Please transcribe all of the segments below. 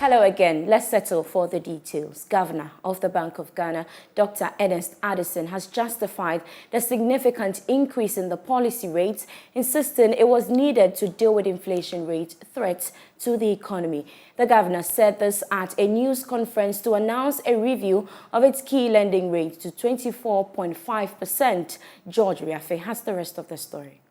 Hello again. Let's settle for the details. Governor of the Bank of Ghana, Dr. Ernest Addison, has justified the significant increase in the policy rates, insisting it was needed to deal with inflation rate threats to the economy. The governor said this at a news conference to announce a review of its key lending rate to 24.5%. George Riafe has the rest of the story.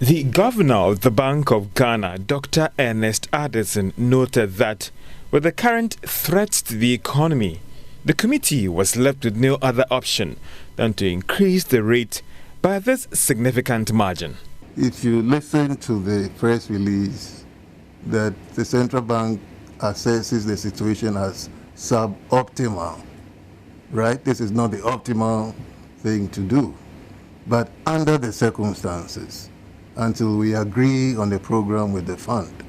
The governor of the Bank of Ghana, Dr. Ernest Addison, noted that with the current threats to the economy, the committee was left with no other option than to increase the rate by this significant margin. If you listen to the press release that the central bank assesses the situation as suboptimal, right? This is not the optimal thing to do. But under the circumstances, until we agree on the program with the fund,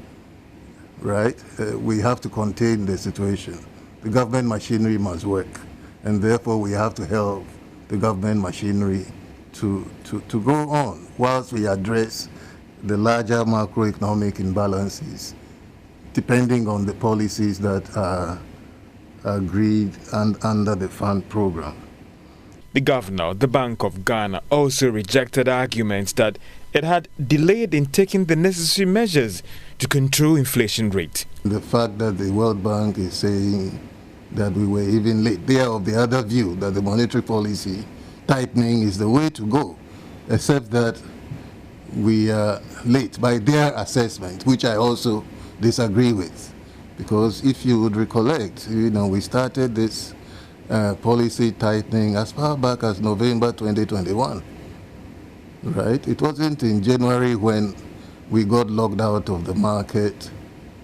right? We have to contain the situation. The government machinery must work, and therefore we have to help the government machinery to go on whilst we address the larger macroeconomic imbalances, depending on the policies that are agreed and under the fund program. The governor of the Bank of Ghana also rejected arguments that it had delayed in taking the necessary measures to control inflation rate. The fact that the World Bank is saying that we were even late, they are of the other view that the monetary policy tightening is the way to go, except that we are late by their assessment, which I also disagree with. Because if you would recollect, we started this policy tightening as far back as November 2021, right? It wasn't in January when we got locked out of the market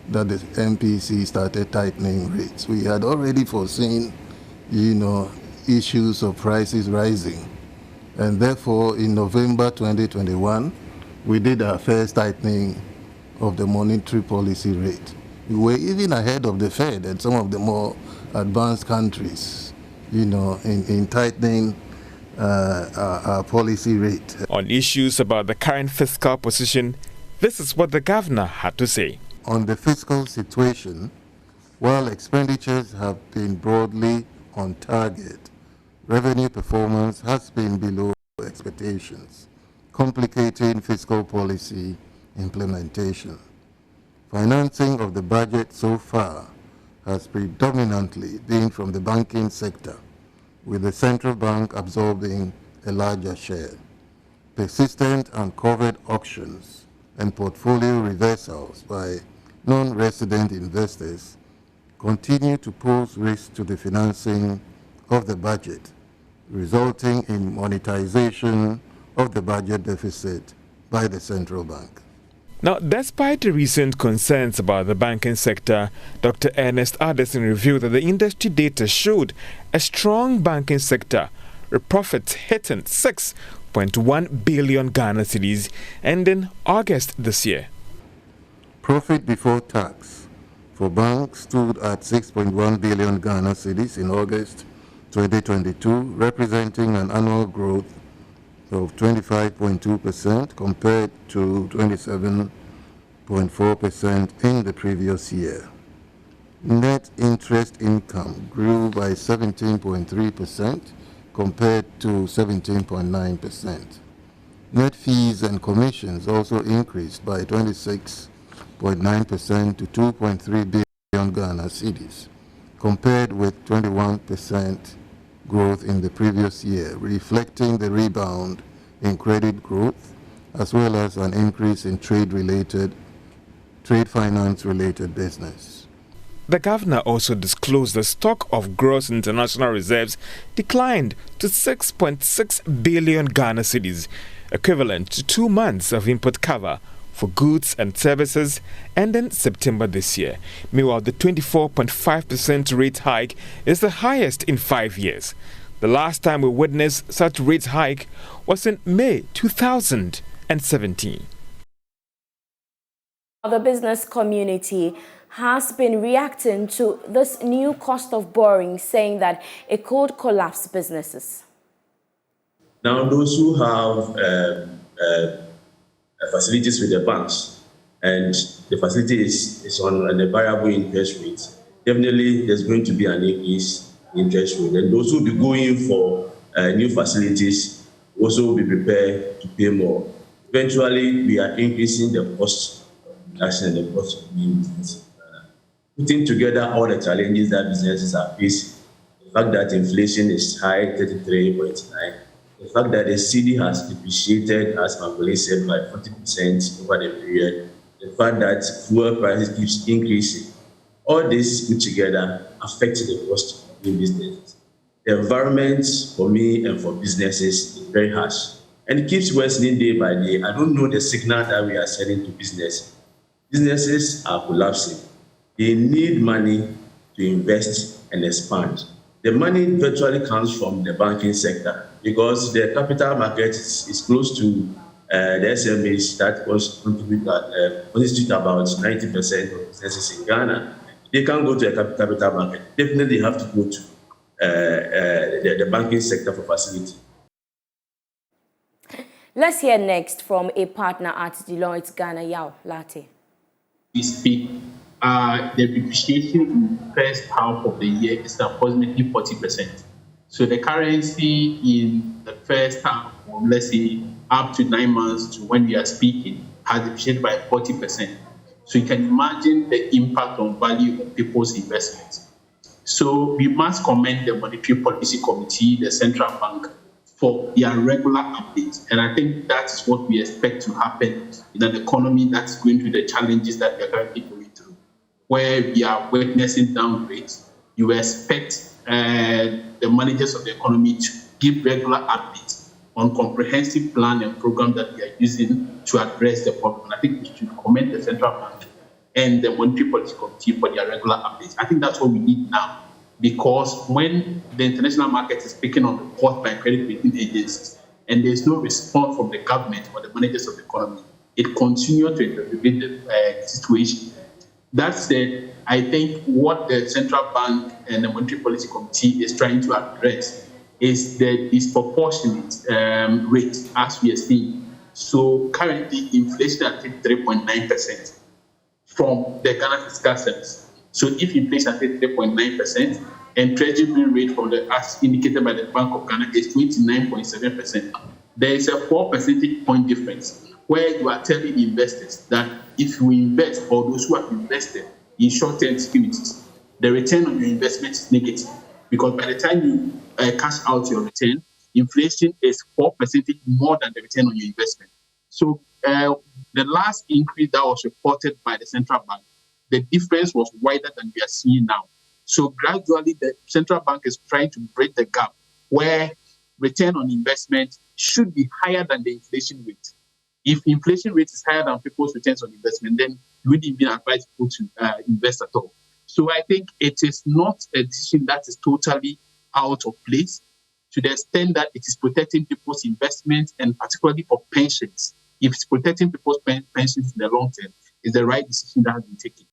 that the MPC started tightening rates. We had already foreseen, issues of prices rising. And therefore, in November 2021, we did our first tightening of the monetary policy rate. We were even ahead of the Fed and some of the more advanced countries, in tightening our policy rate. On issues about the current fiscal position, this is what the governor had to say. On the fiscal situation, while expenditures have been broadly on target, revenue performance has been below expectations, complicating fiscal policy implementation. Financing of the budget so far has predominantly been from the banking sector, with the central bank absorbing a larger share. Persistent and covered auctions and portfolio reversals by non-resident investors continue to pose risks to the financing of the budget, resulting in monetization of the budget deficit by the central bank. Now, despite the recent concerns about the banking sector, Dr. Ernest Addison revealed that the industry data showed a strong banking sector, with profits hitting 6.1 billion Ghana cedis ending August this year. Profit before tax for banks stood at 6.1 billion Ghana cedis in August 2022, representing an annual growth of 25.2% compared to 27.4% in the previous year. Net interest income grew by 17.3% compared to 17.9%. Net fees and commissions also increased by 26.9% to 2.3 billion Ghana cedis, compared with 21% growth in the previous year, reflecting the rebound in credit growth as well as an increase in trade finance-related business. The governor also disclosed the stock of gross international reserves declined to 6.6 billion Ghana cedis, equivalent to 2 months of import cover for goods and services ending September this year. Meanwhile, the 24.5% rate hike is the highest in 5 years. The last time we witnessed such rate hike was in May 2017. The business community has been reacting to this new cost of borrowing, saying that it could collapse businesses. Now, those who have facilities with the banks, and the facility is on a variable interest rate, definitely there's going to be an increase in interest rate. And those who will be going for new facilities also will be prepared to pay more. Eventually, we are increasing the cost of production and the cost of doing business. Putting together all the challenges that businesses are facing, the fact that inflation is high, 33.9, the fact that the cedi has depreciated, as Macaulay said, by 40% over the period, the fact that fuel prices keeps increasing, all this put together affects the cost of doing business. The environment for me and for businesses is very harsh, and it keeps worsening day by day. I don't know the signal that we are sending to business. Businesses are collapsing. They need money to invest and expand. The money virtually comes from the banking sector because the capital market is close to the SMEs that constitute about 90% of businesses in Ghana. They can't go to a capital market. Definitely have to go to the banking sector for facility. Let's hear next from a partner at Deloitte Ghana, Yao Latte. We speak, the depreciation in the first half of the year is approximately 40%. So the currency in the first half, or let's say up to 9 months to when we are speaking, has depreciated by 40%. So you can imagine the impact on value of people's investments. So we must commend the Monetary Policy Committee, the Central Bank, for their regular updates. And I think that is what we expect to happen in an economy that's going through the challenges that we are currently going through, where we are witnessing downgrades. You expect the managers of the economy to give regular updates on comprehensive plan and program that we are using to address the problem. I think we should commend the Central Bank and the Monetary Policy Committee for their regular updates. I think that's what we need now, because when the international market is picking on report by credit rating agencies and there's no response from the government or the managers of the economy, it continues to exacerbate the situation. That said, I think what the Central Bank and the Monetary Policy Committee is trying to address is the disproportionate rate, as we are seeing. So currently, inflation at 3.9% from the Ghana Fiscal Service. So if inflation at 3.9% and treasury rate from the, as indicated by the Bank of Ghana, is 29.7%, there is a 4 percentage point difference where you are telling investors that if you invest, or those who have invested in short-term securities, the return on your investment is negative, because by the time you cash out your return, inflation is 4% more than the return on your investment. So the last increase that was reported by the central bank, the difference was wider than we are seeing now. So gradually, the central bank is trying to break the gap where return on investment should be higher than the inflation rate. If inflation rate is higher than people's returns on investment, then you wouldn't even advise people to invest at all. So I think it is not a decision that is totally out of place, to the extent that it is protecting people's investments, and particularly for pensions. If it's protecting people's pensions in the long term, it's the right decision that has been taken.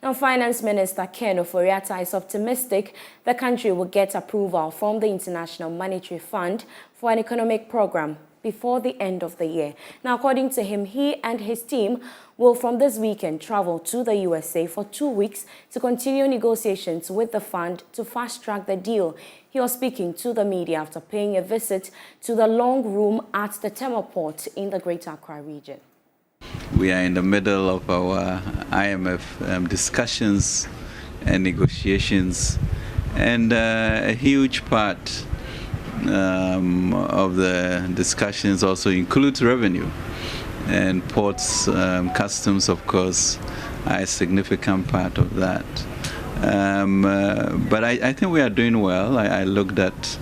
Now, Finance Minister Ken Ofori-Atta is optimistic the country will get approval from the International Monetary Fund for an economic program before the end of the year. Now, according to him, he and his team will from this weekend travel to the USA for 2 weeks to continue negotiations with the fund to fast-track the deal. He was speaking to the media after paying a visit to the Long Room at the Tema Port in the Greater Accra region. We are in the middle of our IMF discussions and negotiations, and a huge part of the discussions also includes revenue, and ports, customs, of course, are a significant part of that. But I think we are doing well. I looked at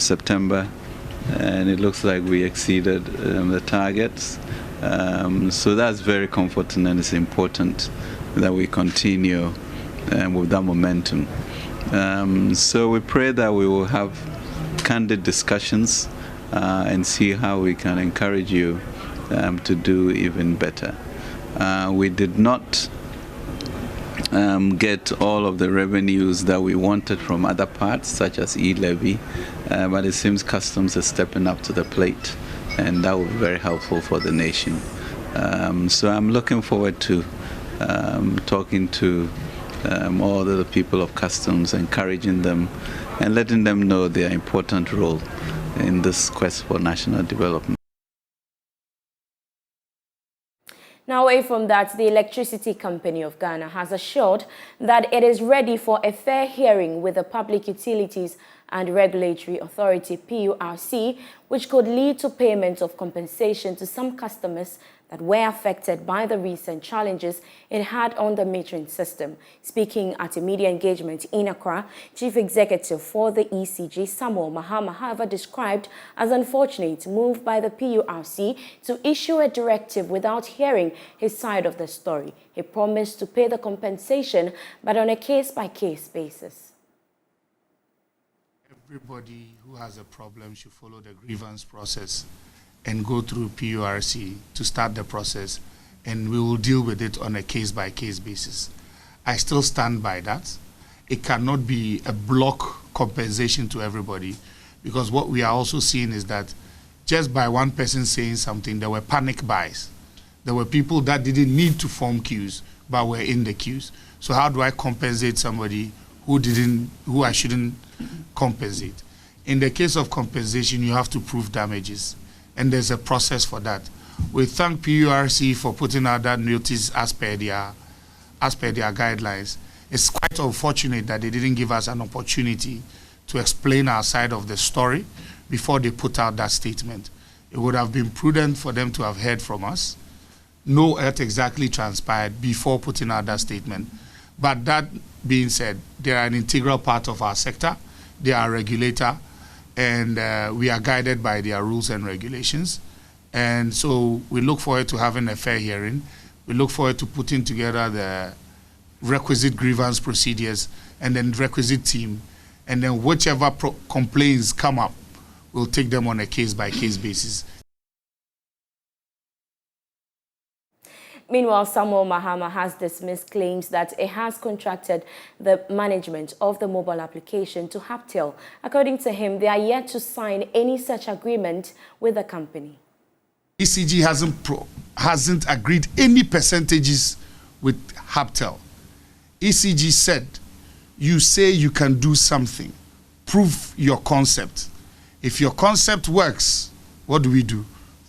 September, and it looks like we exceeded the targets. So that's very comforting, and it's important that we continue with that momentum. So we pray that we will have candid discussions and see how we can encourage you to do even better. We did not get all of the revenues that we wanted from other parts, such as e-levy, but it seems customs is stepping up to the plate, and that will be very helpful for the nation. So I'm looking forward to talking to all the people of customs, encouraging them and letting them know their important role in this quest for national development. Now, away from that, the Electricity Company of Ghana has assured that it is ready for a fair hearing with the Public Utilities and Regulatory Authority, PURC, which could lead to payment of compensation to some customers that were affected by the recent challenges it had on the metering system. Speaking at a media engagement in Accra, Chief Executive for the ECG, Samuel Mahama, however, described as unfortunate move by the PURC to issue a directive without hearing his side of the story. He promised to pay the compensation, but on a case-by-case basis. Everybody who has a problem should follow the grievance process and go through PURC to start the process, and we will deal with it on a case-by-case basis. I still stand by that. It cannot be a block compensation to everybody, because what we are also seeing is that just by one person saying something, there were panic buys. There were people that didn't need to form queues, but were in the queues. So how do I compensate somebody who I shouldn't compensate? In the case of compensation, you have to prove damages, and there's a process for that. We thank PURC for putting out that notice as per their guidelines. It's quite unfortunate that they didn't give us an opportunity to explain our side of the story before they put out that statement. It would have been prudent for them to have heard from us, know what exactly transpired before putting out that statement. But that being said, they are an integral part of our sector. They are a regulator, and we are guided by their rules and regulations. And so we look forward to having a fair hearing. We look forward to putting together the requisite grievance procedures and then requisite team. And then whichever complaints come up, we'll take them on a case-by-case basis. Meanwhile, Samuel Mahama has dismissed claims that it has contracted the management of the mobile application to Haptel. According to him, they are yet to sign any such agreement with the company. ECG hasn't agreed any percentages with Haptel. ECG said, you say you can do something, prove your concept. If your concept works, what do?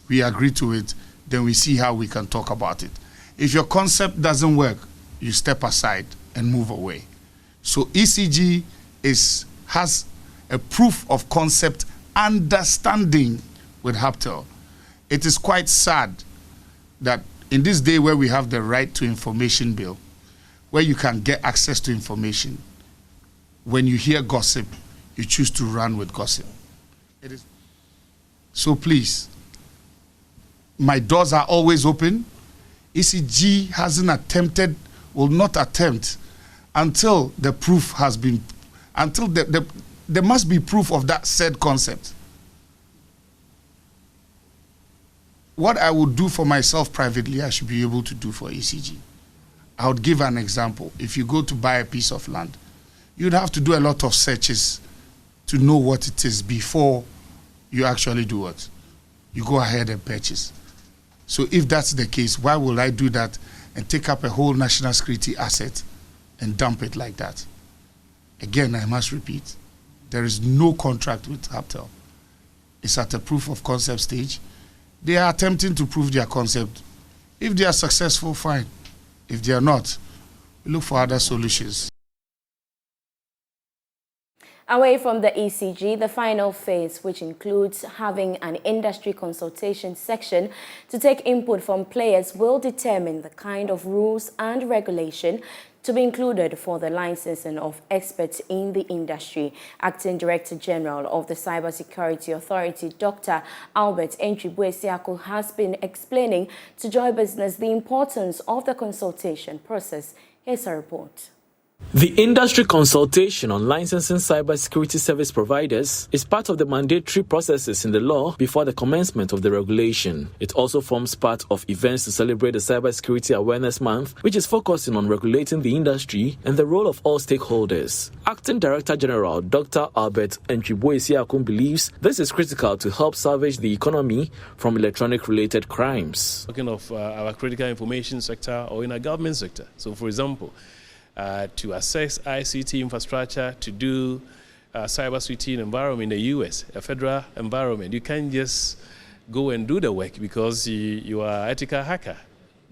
We agree to it, then we see how we can talk about it. If your concept doesn't work, you step aside and move away. So ECG has a proof of concept understanding with Haptel. It is quite sad that in this day where we have the right to information bill, where you can get access to information, when you hear gossip, you choose to run with gossip. So please, my doors are always open. ECG hasn't attempted, will not attempt until the proof has been, until there must be proof of that said concept. What I would do for myself privately, I should be able to do for ECG. I would give an example. If you go to buy a piece of land, you'd have to do a lot of searches to know what it is before you actually do what? You go ahead and purchase. So if that's the case, why will I do that and take up a whole national security asset and dump it like that? Again, I must repeat, there is no contract with Haptel. It's at a proof of concept stage. They are attempting to prove their concept. If they are successful, fine. If they are not, we look for other solutions. Away from the ECG, the final phase, which includes having an industry consultation section to take input from players, will determine the kind of rules and regulation to be included for the licensing of experts in the industry. Acting Director General of the Cybersecurity Authority, Dr. Albert Entwibwe-Siako, has been explaining to Joy Business the importance of the consultation process. Here's a report. The industry consultation on licensing cybersecurity service providers is part of the mandatory processes in the law before the commencement of the regulation. It also forms part of events to celebrate the Cybersecurity Awareness Month, which is focusing on regulating the industry and the role of all stakeholders. Acting Director General Dr. Albert Entwibwe-Siako believes this is critical to help salvage the economy from electronic-related crimes. Talking of our critical information sector or in our government sector. So, for example, to assess ICT infrastructure, to do cybersecurity environment in the US, a federal environment. You can't just go and do the work because you are an ethical hacker.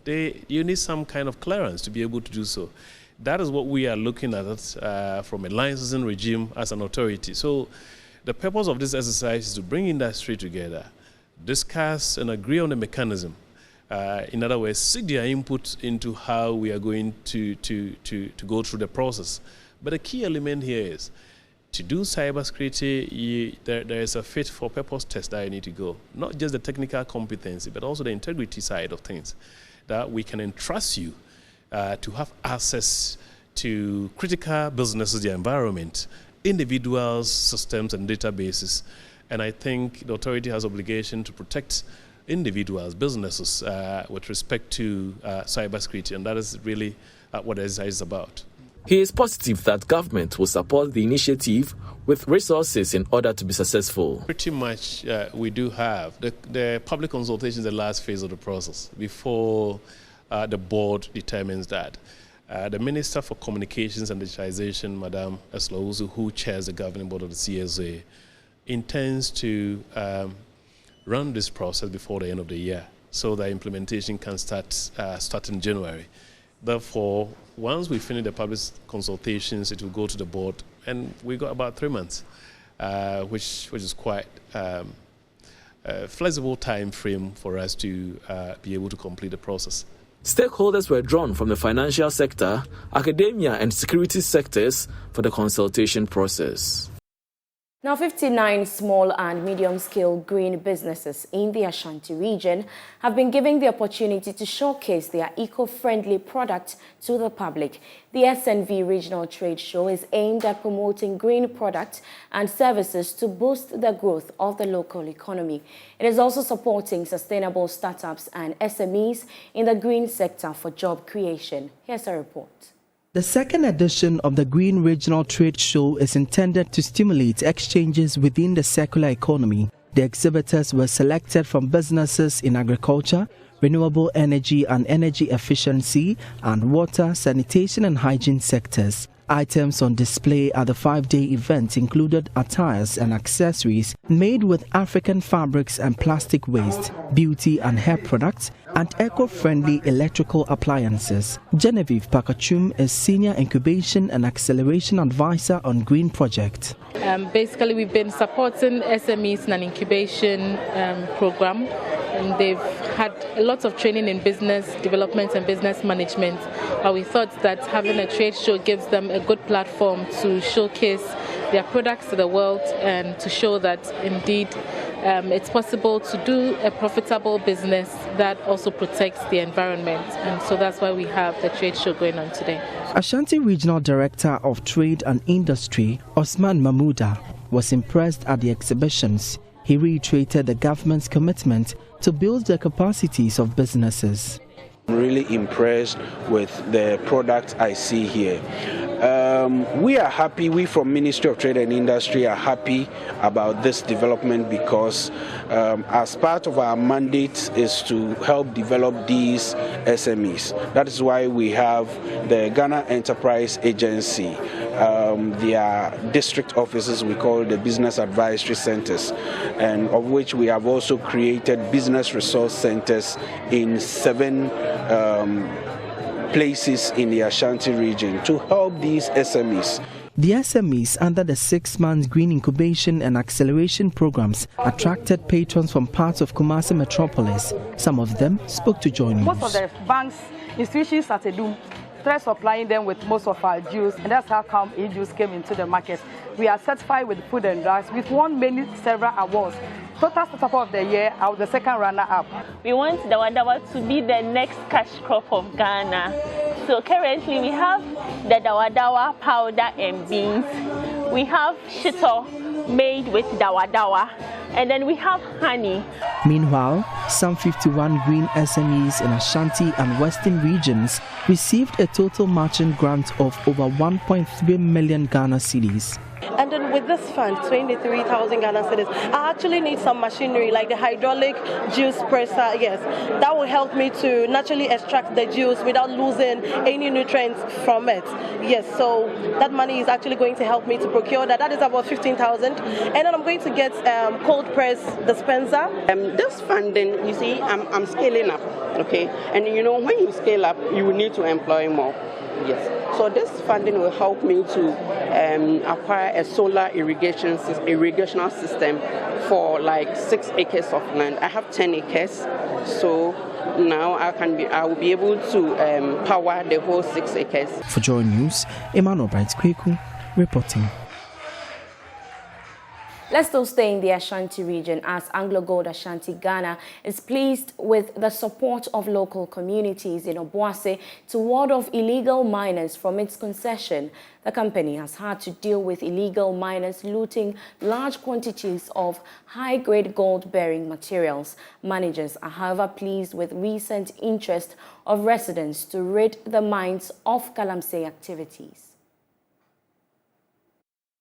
You need some kind of clearance to be able to do so. That is what we are looking at from a licensing regime as an authority. So the purpose of this exercise is to bring industry together, discuss and agree on the mechanism. In other words, seek their input into how we are going to go through the process. But the key element here is to do cybersecurity, there is a fit for purpose test that you need to go. Not just the technical competency, but also the integrity side of things, that we can entrust you to have access to critical businesses, the environment, individuals, systems, and databases. And I think the authority has obligation to protect individuals, businesses, with respect to cybersecurity, and that is really what the exercise is about. He is positive that government will support the initiative with resources in order to be successful. Pretty much we do have. The public consultation is the last phase of the process before the board determines that. The Minister for Communications and Digitization, Madam Eslawusu, who chairs the governing board of the CSA, intends to run this process before the end of the year so that implementation can start in January. Therefore, once we finish the public consultations, it will go to the board, and we got about 3 months, which is quite a flexible time frame for us to be able to complete the process. Stakeholders were drawn from the financial sector, academia, and security sectors for the consultation process. Now, 59 small and medium-scale green businesses in the Ashanti region have been given the opportunity to showcase their eco-friendly products to the public. The SNV Regional Trade Show is aimed at promoting green products and services to boost the growth of the local economy. It is also supporting sustainable startups and SMEs in the green sector for job creation. Here's a report. The second edition of the Green Regional Trade Show is intended to stimulate exchanges within the circular economy. The exhibitors were selected from businesses in agriculture, renewable energy and energy efficiency, and water, sanitation and hygiene sectors. Items on display at the 5-day event included attires and accessories made with African fabrics and plastic waste, beauty and hair products, and eco-friendly electrical appliances. Genevieve Pakachum is Senior Incubation and Acceleration Advisor on Green Project. Basically, we've been supporting SMEs in an incubation program, and they've had a lot of training in business development and business management. But we thought that having a trade show gives them a good platform to showcase their products to the world and to show that indeed it's possible to do a profitable business that also protects the environment. And so that's why we have the trade show going on today. Ashanti Regional Director of Trade and Industry, Osman Mahmouda, was impressed at the exhibitions. He reiterated the government's commitment to build the capacities of businesses. I'm really impressed with the products I see here. We are happy, we from Ministry of Trade and Industry are happy about this development because as part of our mandate is to help develop these SMEs. That is why we have the Ghana Enterprise Agency, their district offices we call the Business Advisory Centers, and of which we have also created business resource centers in 7 places in the Ashanti region to help these SMEs. The SMEs under the 6-month Green Incubation and Acceleration programs attracted patrons from parts of Kumasi Metropolis. Some of them spoke to Joy News. Most of the banks, institutions at Edum, started supplying them with most of our juice, and that's how come e-juice came into the market. We are certified with Food and Drugs. We've won several awards. Total startup of the year, I was the second runner-up. We want the Dawadawa to be the next cash crop of Ghana. So currently we have the Dawadawa powder and beans. We have shito, made with dawa dawa. And then we have honey. Meanwhile, some 51 green SMEs in Ashanti and Western regions received a total matching grant of over 1.3 million Ghana cedis. And then with this fund, 23,000 Ghana cedis, I actually need some machinery like the hydraulic juice presser. Yes, that will help me to naturally extract the juice without losing any nutrients from it. Yes, so that money is actually going to help me to procure that. That is about 15,000. And then I'm going to get cold press dispenser. This funding, you see, I'm scaling up, okay? And you know, when you scale up, you will need to employ more. Yes. So this funding will help me to acquire a solar irrigational system for like 6 acres of land. I have 10 acres, so now I will be able to power the whole 6 acres. For Joy News, Emmanuel Bright Kweku reporting. Let's still stay in the Ashanti region as Anglo Gold Ashanti Ghana is pleased with the support of local communities in Obuasi to ward off illegal miners from its concession. The company has had to deal with illegal miners looting large quantities of high-grade gold-bearing materials. Managers are, however, pleased with recent interest of residents to rid the mines of Galamsey activities.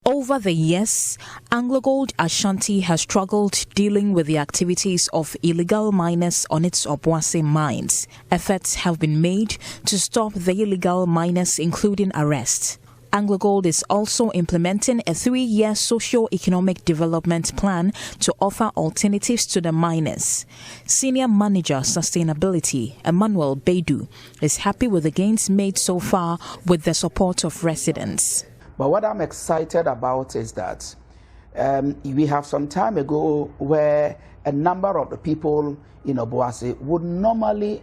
Over the years, Anglo Gold Ashanti has struggled dealing with the activities of illegal miners on its Obuasi mines. Efforts have been made to stop the illegal miners, including arrest. Anglo Gold is also implementing a 3-year socio-economic development plan to offer alternatives to the miners. Senior Manager Sustainability, Emmanuel Beidou, is happy with the gains made so far with the support of residents. But what I'm excited about is that we have some time ago where a number of the people in Obuasi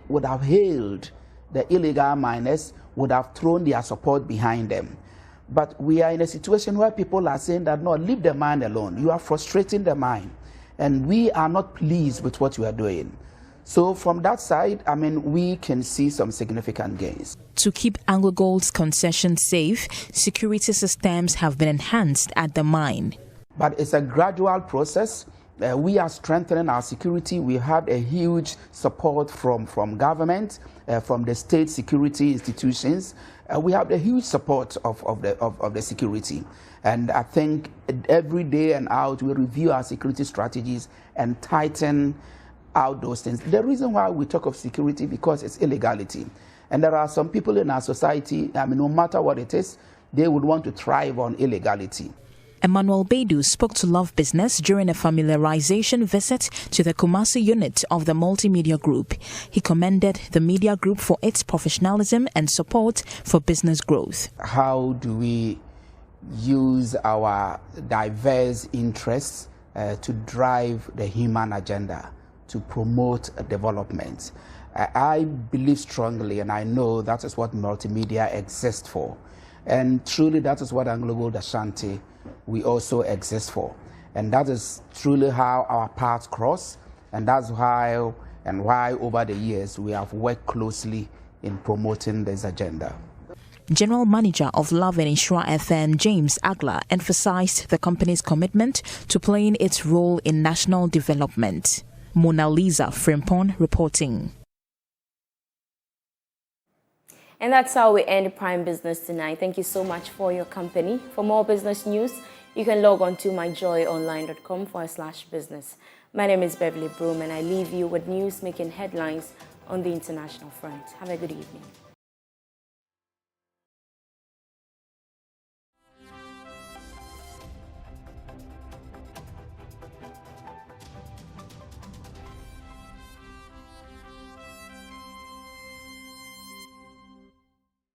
would have hailed the illegal miners, would have thrown their support behind them. But we are in a situation where people are saying that, no, leave the mine alone. You are frustrating the mine. And we are not pleased with what you are doing. So from that side, I mean, we can see some significant gains. To keep Anglo Gold's concession safe, security systems have been enhanced at the mine. But it's a gradual process. We are strengthening our security. We had a huge support from government, from the state security institutions. We have a huge support of the security. And I think every day and out, we review our security strategies and tighten out those things. The reason why we talk of security, because it's illegality. And there are some people in our society, I mean, no matter what it is, they would want to thrive on illegality. Emmanuel Beidou spoke to Love Business during a familiarization visit to the Kumasi unit of the Multimedia Group. He commended the media group for its professionalism and support for business growth. How do we use our diverse interests to drive the human agenda, to promote development? I believe strongly, and I know that is what multimedia exists for. And truly that is what Anglo Gold Ashanti we also exist for. And that is truly how our paths cross, and that's why over the years we have worked closely in promoting this agenda. General Manager of Love and Insure FM, James Agla, emphasized the company's commitment to playing its role in national development. Mona Lisa Frimpon reporting. And that's how we end Prime Business tonight. Thank you so much for your company. For more business news, you can log on to myjoyonline.com/business. My name is Beverly Broohm, and I leave you with news making headlines on the international front. Have a good evening.